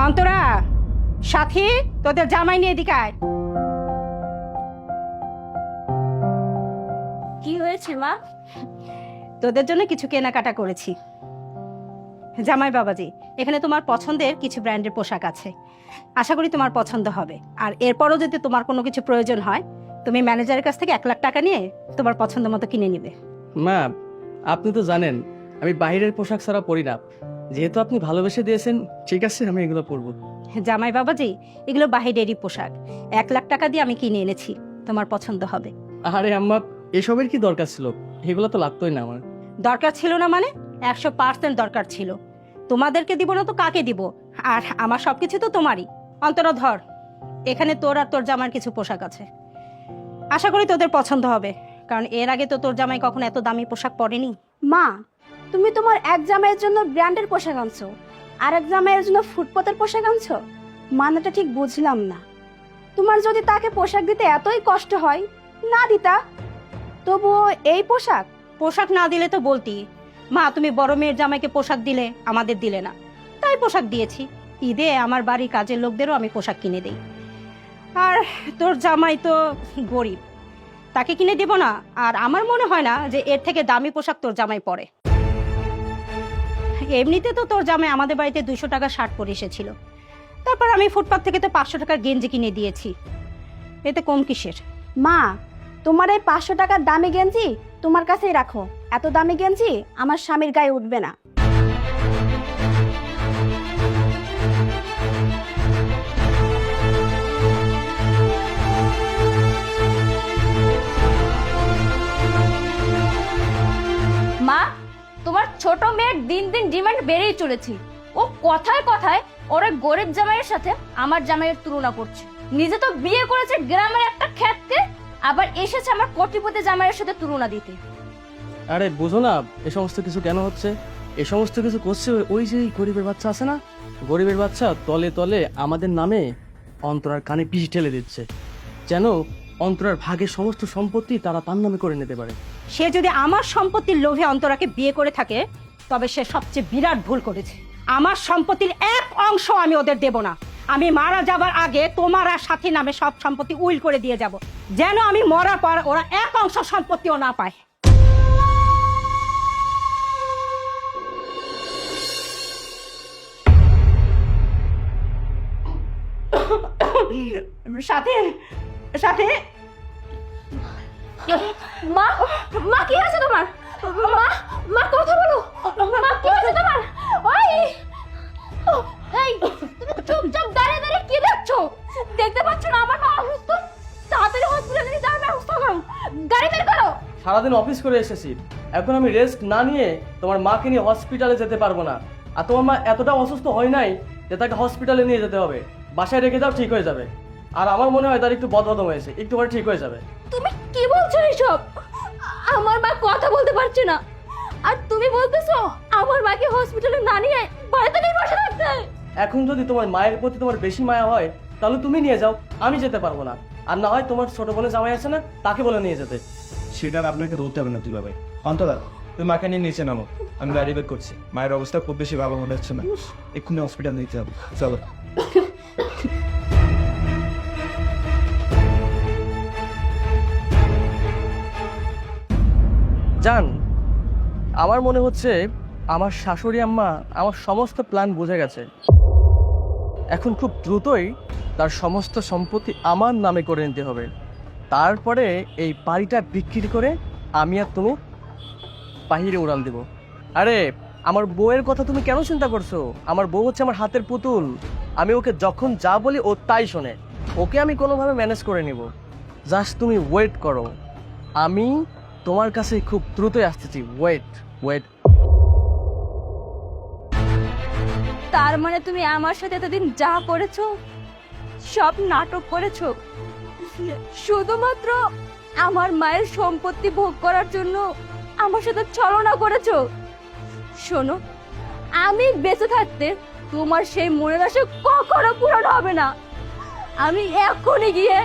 অন্তরা, সাথী, তোদের জামাই নিয়ে এদিকে আয়। কি হয়েছে মা? তোদের জন্য কিছু কেনাকাটা করেছি। জামাই বাবাজি, এখানে তোমার পছন্দের কিছু ব্র্যান্ডের পোশাক আছে, আশা করি তোমার পছন্দ হবে। আর এরপরও যদি তোমার কোনো কিছু প্রয়োজন হয়, তুমি ম্যানেজারের কাছ থেকে 1,00,000 টাকা নিয়ে তোমার পছন্দ মতো কিনে নিবে। মা, আপনি তো জানেন আমি বাইরের পোশাক ছাড়া পরি না। যেহেতু আপনি ভালোবেসে দিয়েছেন, ঠিক আছে, আমি এগুলো পরবো। জামাই বাবাজি, এগুলো বাহিরেরই পোশাক, 1,00,000 টাকা দিয়ে আমি কিনে এনেছি, তোমার পছন্দ হবে। আরে আম্মা, এসবের কি দরকার ছিল? এগুলো তো লাগতোই না আমার। দরকার ছিল না মানে? 100% দরকার ছিল। তোমাদেরকে দিব না তো কাকে দিব? আর আমার সবকিছু তো তোমারই। অন্তরা ধর, এখানে তোর আর তোর জামার কিছু পোশাক আছে, আশা করি তোদের পছন্দ হবে, কারণ এর আগে তো তোর জামাই কখনো এত দামি পোশাক পরেনি। মা, তুমি তোমার এক জামাইয়ের জন্য ব্র্যান্ডের পোশাক আনছো, আর এক জামাইয়ের জন্য ফুটপাতের পোশাক আনছো। মানেটা ঠিক বুঝলাম না। তোমার যদি তাকে পোশাক দিতে এতই কষ্ট হয়, না দিতা। তবুও এই পোশাক। পোশাক না দিলে তো বলতি, মা তুমি বড় মেয়ের জামাইকে পোশাক দিলে, আমাদের দিলে না, তাই পোশাক দিয়েছি। ঈদে আমার বাড়ির কাজের লোকদেরও আমি পোশাক কিনে দেই। আর তোর জামাই তো গরিব, তাকে কিনে দেব না? আর আমার মনে হয় না যে এর থেকে দামি পোশাক তোর জামাই পরে। এমনিতে তো তোর জামাই আমাদের বাড়িতে 200 টাকা শার্ট পরে এসেছিল, তারপর আমি ফুটপাত থেকে তো 500 টাকার গেঞ্জি কিনে দিয়েছি, এতে কম কিসের? মা, তোমার এই 500 টাকার দামি গেঞ্জি তোমার কাছেই রাখো। এত দামি গেঞ্জি আমার স্বামীর গায়ে উঠবে না। মা, তোমার ছোট মেয়ের দিন দিন ডিমান্ড বেড়েই চলেছে। ও কথায় কথায় ওর ওই গরিব জামাইয়ের সাথে আমার জামাইয়ের তুলনা করছে। নিজে তো বিয়ে করেছে গ্রামের একটা খ্যাতকে, আবার এসেছে আমার কোটিপতি জামাইয়ের সাথে তুলনা দিতে। আরে বুঝো না এ সমস্ত কিছু কেন হচ্ছে? এ সমস্ত কিছু করছে ওই যে গরিবের বাচ্চা আছে না, গরিবের বাচ্চা তলে তলে আমাদের নামে অন্তরার কানে পিঠ ঠেলে দিচ্ছে, যেন অন্তরার ভাগের সমস্ত সম্পত্তি তারা তার নামে করে নিতে পারে। সে যদি আমার সম্পত্তির লোভে অন্তরাকে বিয়ে করে থাকে, তবে সে সবচেয়ে বিরাট ভুল করেছে। আমার সম্পত্তির এক অংশ আমি ওদের দেব না। আমি মারা যাবার আগে তোমার আর সাথী নামে সব সম্পত্তি উইল করে দিয়ে যাব, যেন আমি মরার পর ওরা এক অংশ সম্পত্তিও না পায়। সাথী, সাথী, মা, মা কি আছে তোমার? মা, মা কথা বলো। মা কি আছে তোমার? ওই এই, তুমি চুপচাপ দাঁড়িয়ে দাঁড়িয়ে কি দেখছো? দেখতে পাচ্ছ না আমার মা অসুস্থ? তাড়াতাড়ি হসপিটালে নিয়ে যাওয়ার ব্যবস্থা করো। গাড়ি বের করো। সারাদিন অফিস করে এসেছি, এখন আমি রেস্ট না নিয়ে তোমার মাকে নিয়ে হসপিটালে যেতে পারবো না। আর তোমার মা এতটা অসুস্থ হয় নাই যে তাকে হসপিটালে নিয়ে যেতে হবে। বাসায় রেখে দাও, ঠিক হয়ে যাবে। আর আমার মনে হয় তার একটু বদহজম হয়েছে, একটু পরে ঠিক হয়ে যাবে। তুমি কি বলছো এসব? আমার মা কথা বলতে পারছে না, আর তুমি বলতেছো আমার মাকে হসপিটালে না নিয়ে বাড়িতে নিয়ে বসে থাকতে? এখন যদি তোমার মায়ের প্রতি তোমার বেশি মায়া হয়, তাহলে তুমি নিয়ে যাও, আমি যেতে পারবো না। আর না হয় তোমার ছোট বোনের জামাই আছে না, তাকে বলে নিয়ে যেতে। সেটা আপনাকে ধরতে হবে না তুই ভাই। অন্তরা, তুই মাকে নিয়ে নিচে নামো, আমি গাড়ি বের করছি। মায়ের অবস্থা খুব বেশি ভালো মনে হচ্ছে না, এক্ষুনি হসপিটাল নিতে হবে। চলো। জান, আমার মনে হচ্ছে আমার শাশুড়ি আম্মা আমার সমস্ত প্ল্যান বুঝে গেছে। এখন খুব দ্রুতই তার সমস্ত সম্পত্তি আমার নামে করে নিতে হবে। তারপরে এই বাড়িটা বিক্রি করে আমি আর তুমি বাহিরে উড়াল দেব। আরে আমার বউয়ের কথা তুমি কেন চিন্তা করছো? আমার বউ হচ্ছে আমার হাতের পুতুল। আমি ওকে যখন যা বলি ও তাই শোনে। ওকে আমি কোনোভাবে ম্যানেজ করে নিব। জাস্ট তুমি ওয়েট করো, আমি তোমার কাছে খুব দ্রুতই আসতেছি। Wait wait. তার মানে তুমি আমার সাথে এতদিন যা করেছো সব নাটক করেছো, শুধুমাত্র আমার মায়ের সম্পত্তি ভোগ করার জন্য আমার সাথে ছলনা করেছো। শোনো, আমি বেঁচে থাকতে তোমার সেই মনের আশা কখনো পূরণ হবে না। আমি এখনই গিয়ে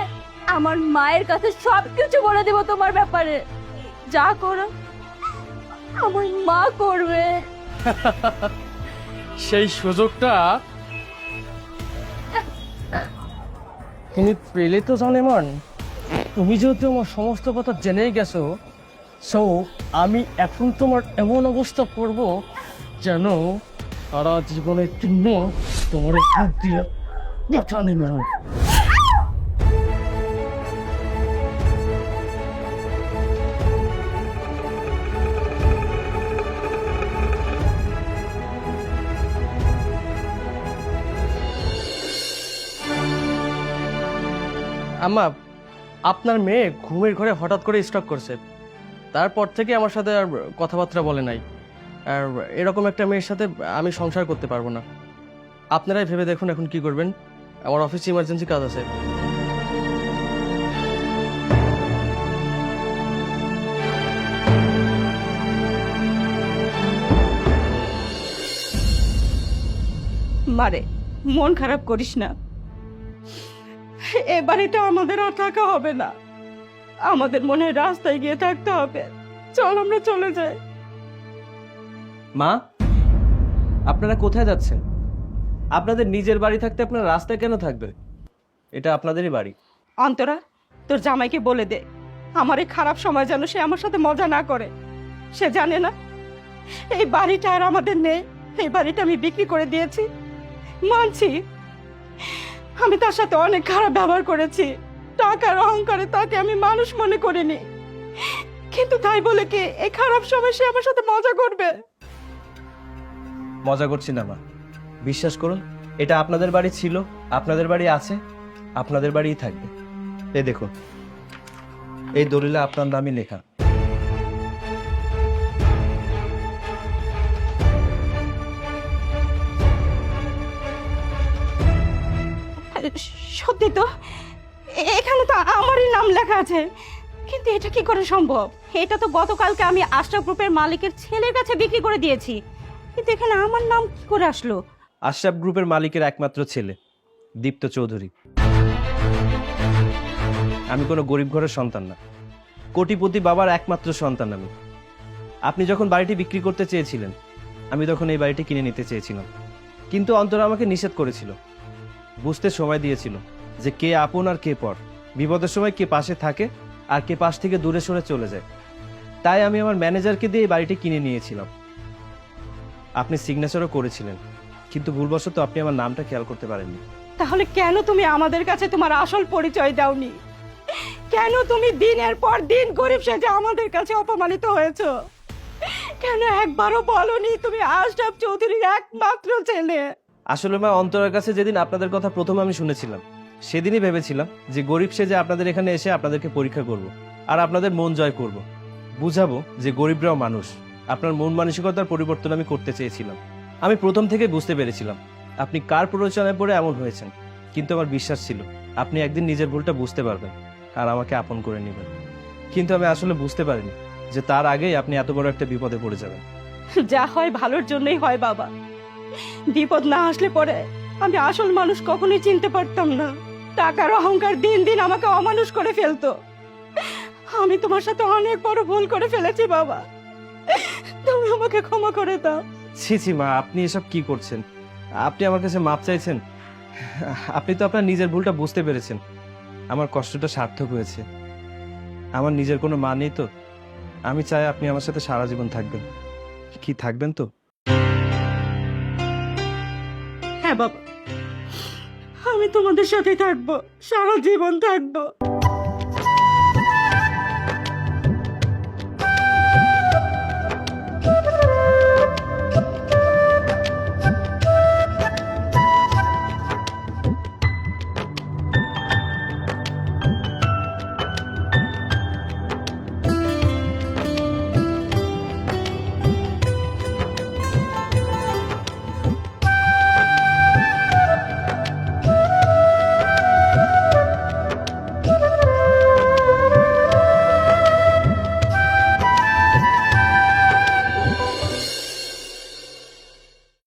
আমার মায়ের কাছে সবকিছু বলে দেবো তোমার ব্যাপারে। যা করো আমার মা করবে। সেই সুযোগটা তুমি পেলে তো জানেমান, তুমি যেহেতু আমার সমস্ত কথা জেনেই গেছো, সো আমি এখন তোমার এমন অবস্থা করব যেন সারা জীবনের জন্য তোমার হাত দিয়ে দেখা নেবে না। আম্মা, আপনার মেয়ে ঘুমের ঘরে হঠাৎ করে স্ট্রোক করছে, তারপর থেকে আমার সাথে আর কথাবার্তা বলে নাই। আর এরকম একটা মেয়ের সাথে আমি সংসার করতে পারবো না। আপনারাই ভেবে দেখুন এখন কি করবেন। আমার অফিসে ইমার্জেন্সি কাজ আছে। মারে, মন খারাপ করিস না, এ বাড়িতে আমাদের আর থাকা হবে না। আমাদের মনে রাস্তায় গিয়ে থাকতে হবে। চল আমরা চলে যাই। মা, আপনারা কোথায় যাচ্ছেন? আপনাদের নিজের বাড়ি থাকতে আপনারা রাস্তায় কেন থাকবে? এটা আপনাদেরই বাড়ি। অন্তরা, তোর জামাইকে বলে দে আমার এই খারাপ সময় যেন সে আমার সাথে মজা না করে। সে জানে না এই বাড়িটা আর আমাদের নেই। এই বাড়িটা আমি বিক্রি করে দিয়েছি, মানছি। আমি তার সাথে অনেক খারাপ ব্যবহার করেছি, টাকার অহংকারে তাকে আমি মানুষ মনে করিনি। কিন্তু তাই বলে কি এই খারাপ সময় সে আমার সাথে মজা করবে? মজা করছি না মা, বিশ্বাস করুন, এটা আপনাদের বাড়ি ছিল, আপনাদের বাড়ি আছে, আপনাদের বাড়িই থাকবে। এই দেখুন, এই দলিলে আপনার নামই লেখা। সত্যি তো, এখানে তো আমারই নাম লেখা আছে, কিন্তু এটা কি করে সম্ভব? এটা তো গতকালকে আমি আশরাফ গ্রুপের মালিকের ছেলের কাছে বিক্রি করে দিয়েছি, কিন্তু এখানে আমার নাম কি করে আসলো? আশরাফ গ্রুপের মালিকের একমাত্র ছেলে দীপ্ত চৌধুরী। আমি কোনো গরিব ঘরের সন্তান না, কোটিপতি বাবার একমাত্র সন্তান আমি। আপনি যখন বাড়িটি বিক্রি করতে চেয়েছিলেন, আমি তখন এই বাড়িটি কিনে নিতে চেয়েছিলাম, কিন্তু অন্তরা আমাকে নিষেধ করেছিল। বুঝতে সময় দিয়েছিল যে কে আপন আর কে পর, বিপদের সময় কে পাশে থাকে আর কে পাশ থেকে দূরে সরে চলে যায়। তাই আমি আমার ম্যানেজারকে দিয়ে এই বাড়িটি কিনে নিয়েছিলাম। আপনি সিগনেচারও করেছিলেন, কিন্তু ভুলবশত আপনি আমার নামটা খেয়াল করতে পারেননি। তাহলে কেন তুমি আমাদের কাছে তোমার আসল পরিচয় দাওনি? কেন তুমি দিনের পর দিন গরিব সেজে আমাদের কাছে অপমানিত হয়েছো? কেন একবারও বলনি তুমি আশরাফ চৌধুরীর একমাত্র ছেলে? আসলে মা, অন্তরের কাছে যেদিন আপনাদের কথা প্রথম আমি শুনেছিলাম, সেদিনই ভেবেছিলাম যে গরিব সেজে আপনাদের এখানে এসে আপনাদেরকে পরীক্ষা করব আর আপনাদের মন জয় করব, বুঝাবো যে গরিবরাও মানুষ। আপনার মন মানসিকতার পরিবর্তন আমি করতে চেয়েছিলাম। আমি প্রথম থেকে বুঝতে পেরেছিলাম আপনি কার প্ররোচনায় পড়ে এমন হয়েছেন, কিন্তু আমার বিশ্বাস ছিল আপনি একদিন নিজের ভুলটা বুঝতে পারবেন আর আমাকে আপন করে নেবেন। কিন্তু আমি আসলে বুঝতে পারিনি যে তার আগেই আপনি এত বড় একটা বিপদে পড়ে যাবেন। যা হয় ভালোর জন্যই হয় বাবা। বিপদ না আসলে পরে আমি আসল মানুষ কখনোই চিনতে পারতাম না। টাকার অহংকার দিন দিন আমাকে অমানুষ করে ফেলতো। আমি তোমার সাথে অনেক বড় ভুল করে ফেলেছি বাবা, তুমি আমাকে ক্ষমা করে দাও। ছি ছি মা, আপনি এসব কি করছেন? আপনি আমার কাছে মাপ চাইছেন? আপনি তো আপনার নিজের ভুলটা বুঝতে পেরেছেন। আমার কষ্টটা সার্থক হয়েছে। আমার নিজের কোনো মা নেই তো, আমি চাই আপনি আমার সাথে সারা জীবন থাকবেন। কি থাকবেন তো? হ্যাঁ বাবা, আমি তোমাদের সাথে থাকবো, সারা জীবন থাকবো।